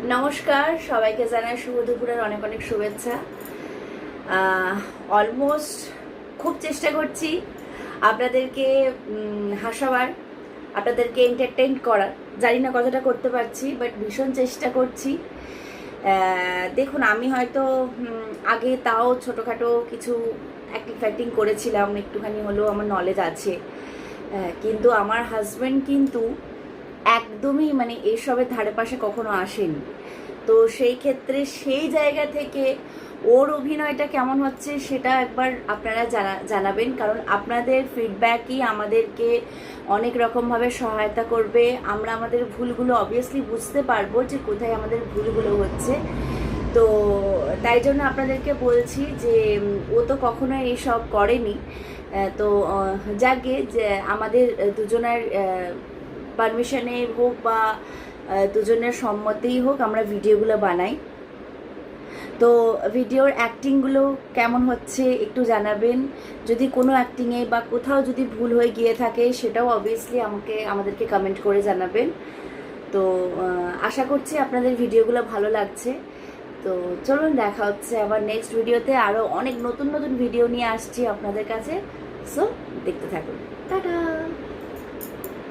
নমস্কার, সবাইকে জানাই শুভ দুপুরের অনেক অনেক শুভেচ্ছা। অলমোস্ট খুব চেষ্টা করছি আপনাদেরকে হাসাবার, আপনাদেরকে এন্টারটেইন করার। জানি না কতটা করতে পারছি, বাট ভীষণ চেষ্টা করছি। দেখুন, আমি হয়তো আগে তাও ছোটোখাটো কিছু অ্যাক্টিং ফ্যাক্টিং করেছিলাম, একটুখানি হলেও আমার নলেজ আছে। কিন্তু আমার হাজব্যান্ড কিন্তু একদমই মানে এসবের ধারে পাশে কখনো আসেনি। তো সেই ক্ষেত্রে সেই জায়গা থেকে ওর অভিনয়টা কেমন হচ্ছে সেটা একবার আপনারা জানাবেন, কারণ আপনাদের ফিডব্যাকই আমাদেরকে অনেক রকমভাবে সহায়তা করবে। আমরা আমাদের ভুলগুলো অবভিয়াসলি বুঝতে পারবো যে কোথায় আমাদের ভুলগুলো হচ্ছে। তো তাই জন্য আপনাদেরকে বলছি যে ও তো কখনোই এসব করেনি। তো যাকে যে আমাদের দুজনের পারমিশনে হোক বা দুজনের সম্মতেই হোক আমরা ভিডিওগুলো বানাই। তো ভিডিওর অ্যাক্টিংগুলো কেমন হচ্ছে একটু জানাবেন। যদি কোনো অ্যাক্টিংয়ে বা কোথাও যদি ভুল হয়ে গিয়ে থাকে সেটাও অবভিয়াসলি আমাদেরকে কমেন্ট করে জানাবেন। তো আশা করছি আপনাদের ভিডিওগুলো ভালো লাগছে। তো চলুন, দেখা হচ্ছে আবার নেক্সট ভিডিওতে। আরও অনেক নতুন নতুন ভিডিও নিয়ে আসছি আপনাদের কাছে। সো দেখতে থাকুন। টাটা।